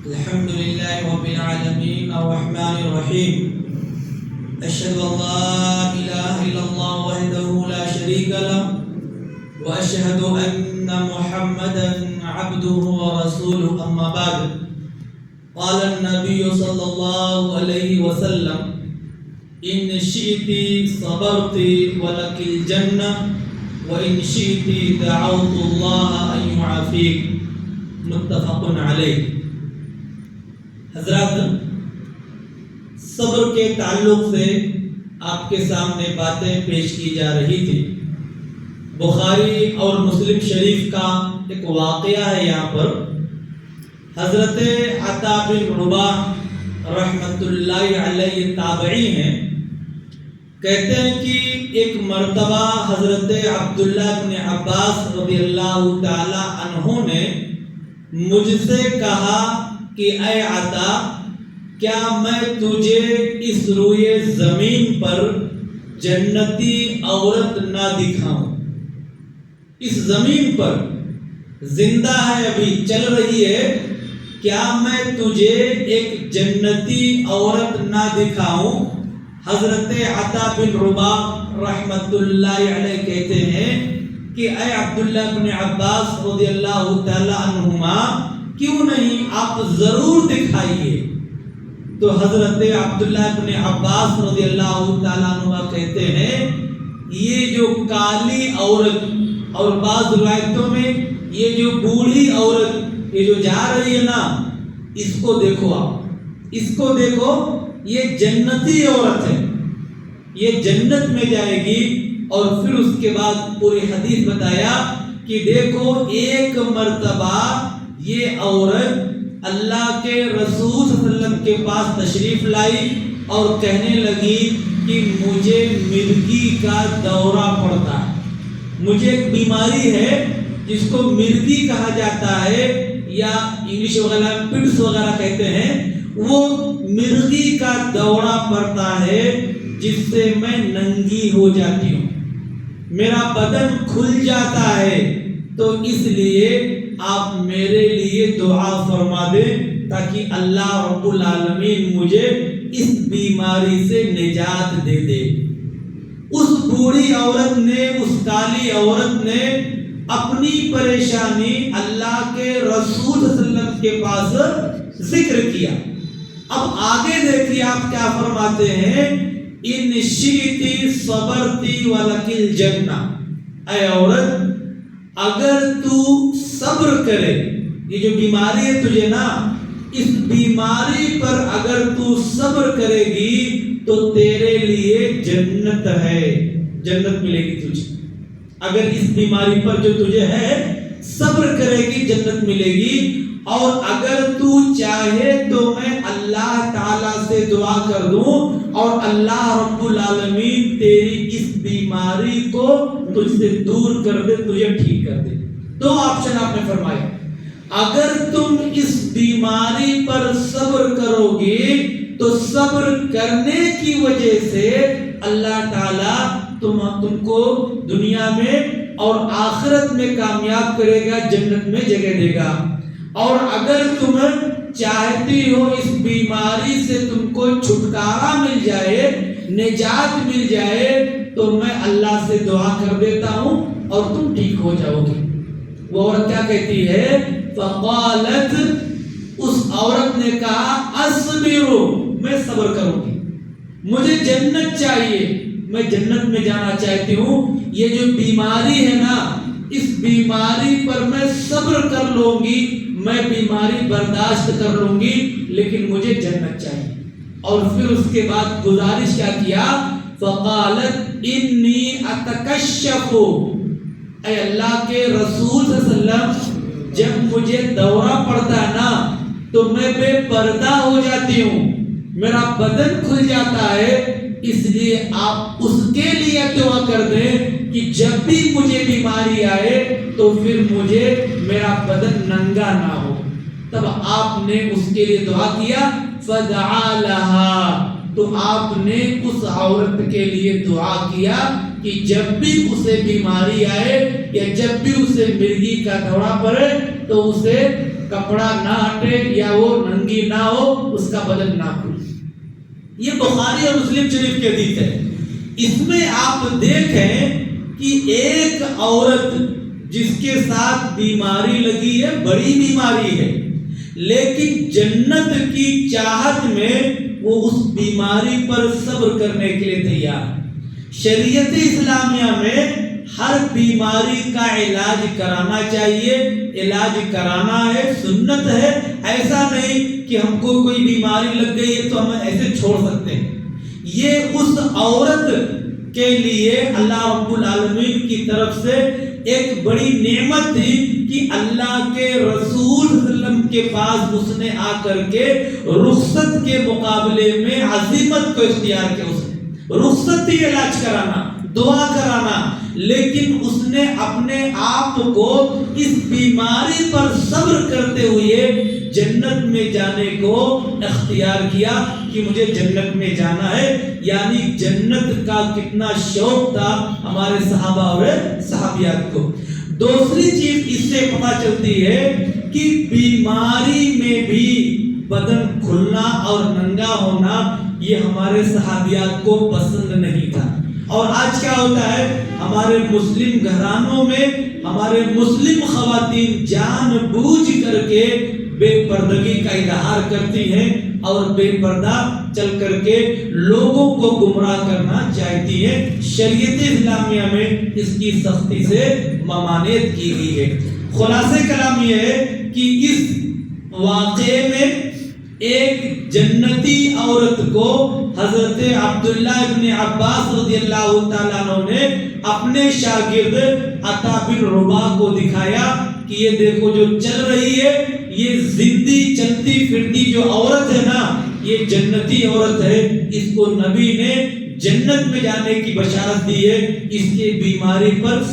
الحمد لله رب العالمين الرحمن الرحيم أشهد أن لا إله إلا الله وحده لا شريك له وأشهد أن محمدا عبده ورسوله أما بعد قال النبي صلى الله عليه وسلم إن شئت صبرت ولك الجنة وإن شئت دعوت الله أن يعافيك متفق علیہ۔ حضرات، صبر کے تعلق سے آپ کے سامنے باتیں پیش کی جا رہی تھی۔ بخاری اور مسلم شریف کا ایک واقعہ ہے۔ یہاں پر حضرت عطا بن رباح رحمۃ اللہ علیہ تابعی ہیں، کہتے ہیں کہ ایک مرتبہ حضرت عبداللہ بن عباس رضی اللہ تعالی عنہ نے مجھ سے کہا کہ اے عطا، کیا میں تجھے اس روئے زمین پر جنتی عورت نہ دکھاؤں؟ اس زمین پر زندہ ہے، ابھی چل رہی ہے، کیا میں تجھے ایک جنتی عورت نہ دکھاؤں؟ حضرت عطا بن رباح رحمت اللہ علیہ کہتے ہیں کہ اے عبداللہ بن عباس رضی اللہ تعالی عنہما، کیوں نہیں، آپ ضرور دکھائیے۔ تو حضرت عبداللہ بن عباس رضی اللہ تعالی عنہما کہتے ہیں، یہ جو کالی عورت، اور بعض روایتوں میں یہ جو بوڑھی عورت یہ جو جا رہی ہے نا، اس کو دیکھو، آپ اس کو دیکھو، یہ جنتی عورت ہے، یہ جنت میں جائے گی۔ اور پھر اس کے بعد پوری حدیث بتایا کہ دیکھو، ایک مرتبہ یہ عورت اللہ کے رسول صلی اللہ علیہ وسلم کے پاس تشریف لائی اور کہنے لگی کہ مجھے مرگی کا دورہ پڑتا ہے، مجھے ایک بیماری ہے جس کو مرگی کہا جاتا ہے، یا انگلش وغیرہ پڈس وغیرہ کہتے ہیں، وہ مرگی کا دورہ پڑتا ہے جس سے میں ننگی ہو جاتی ہوں، میرا بدن کھل جاتا ہے۔ تو اس لیے آپ میرے لیے دعا فرما دیں تاکہ اللہ رب العالمین مجھے اس بیماری سے نجات دے دے۔ اس بوڑھی عورت نے، اس کالی عورت نے اپنی پریشانی اللہ کے رسول صلی اللہ علیہ وسلم کے پاس ذکر کیا۔ اب آگے دیکھیے آپ کیا فرماتے ہیں، ان شئتی صبرتی ولک الجنہ، اے عورت، اگر تو صبر کرے، یہ جو بیماری ہے تجھے نا، اس بیماری پر اگر تو صبر کرے گی تو تیرے لیے جنت ہے، جنت ملے گی تجھے۔ اگر اس بیماری پر جو تجھے ہے صبر کرے گی، جنت ملے گی۔ اور اگر تو چاہے تو میں اللہ تعالیٰ سے دعا کر دوں اور اللہ رب العالمین تیری اس بیماری کو تجھ سے دور کر دے، تجھے ٹھیک کر دے۔ دو آپشن آپ نے فرمایا، اگر تم اس بیماری پر صبر کرو گے تو صبر کرنے کی وجہ سے اللہ تعالیٰ تم کو دنیا میں اور آخرت میں کامیاب کرے گا، جنت میں جگہ دے گا۔ اور اگر تم چاہتی ہو اس بیماری سے تم کو چھٹکارا مل جائے، نجات مل جائے، تو میں اللہ سے دعا کر دیتا ہوں اور تم ٹھیک ہو جاؤ گی۔ وہ عورت کیا کہتی ہے؟ فقالت، اس عورت نے کہا، اصبرو، میں صبر کروں گی، مجھے جنت چاہیے، میں جنت میں جانا چاہتی ہوں، یہ جو بیماری ہے نا، اس بیماری پر میں صبر کر لوں گی، میں بیماری برداشت کر لوں گی، لیکن مجھے جنت چاہیے۔ اور پھر اس کے بعد گزارش کیا کیا؟ فقالت انی اتکشف، اے اللہ کے رسول صلی اللہ علیہ وسلم، جب مجھے دورہ پڑتا ہے نا تو میں بے پردہ ہو جاتی ہوں، میرا بدن کھل جاتا ہے، اس لیے آپ اس کے لیے دعا کر دیں کہ جب بھی مجھے بیماری آئے تو پھر مجھے میرا بدن ننگا نہ ہو۔ تب آپ نے اس کے لیے دعا کیا، فدعا لہا، تو آپ نے اس عورت کے لیے دعا کیا کہ جب بھی اسے بیماری آئے یا جب بھی اسے مرگی کا دورہ پڑے تو اسے کپڑا نہ ہٹے یا وہ ننگی نہ ہو، اس کا بدن نہ کھلے۔ یہ بخاری اور مسلم شریف کی حدیث ہے۔ اس میں آپ دیکھیں کہ ایک عورت جس کے ساتھ بیماری لگی ہے، بڑی بیماری ہے، لیکن جنت کی چاہت میں وہ اس بیماری پر صبر کرنے کے لیے تیار ہے۔ شریعت اسلامیہ میں ہر بیماری کا علاج کرانا چاہیے، علاج کرانا ہے، سنت ہے۔ ایسا نہیں کہ ہم کو کوئی بیماری لگ گئی ہے تو ہم ایسے چھوڑ سکتے ہیں۔ یہ اس عورت کے لیے اللہ رب العالمین کی طرف سے ایک بڑی نعمت تھی کہ اللہ کے رسول صلی اللہ علیہ وسلم کے پاس اس نے آ کر کے رخصت کے مقابلے میں عزیمت کو اختیار کیا۔ اس نے رخصت تھی علاج کرانا، دعا کرانا، لیکن اس نے اپنے آپ کو اس بیماری پر صبر کرتے ہوئے جنت میں جانے کو اختیار کیا کہ مجھے جنت میں جانا ہے۔ یعنی جنت کا کتنا شوق تھا ہمارے صحابہ اور صحابیات کو۔ دوسری چیز اس سے پتہ چلتی ہے کہ بیماری میں بھی بدن کھلنا اور ننگا ہونا یہ ہمارے صحابیات کو پسند نہیں تھا۔ اور آج کیا ہوتا ہے، ہمارے مسلم گھرانوں میں ہمارے مسلم خواتین جان بوجھ کر کے بے پردگی کا اظہار کرتی ہیں اور بے پردہ چل کر کے لوگوں کو گمراہ کرنا چاہتی ہیں۔ شریعت اسلامیہ میں اس کی سختی سے ممانعت کی گئی ہے۔ خلاصہ کلام یہ ہے کہ اس واقعے میں ایک جنتی عورت کو حضرت عبداللہ ابن عباس رضی اللہ تعالیٰ عنہ نے اپنے شاگرد عطا بن رباح کو دکھایا کہ یہ دیکھو جو چل رہی ہے، یہ زندی چلتی پھرتی جو عورت ہے نا، یہ جنتی عورت ہے، اس کو نبی نے جنت میں جانے کی بشارت دی ہے، اس کے بیماری پر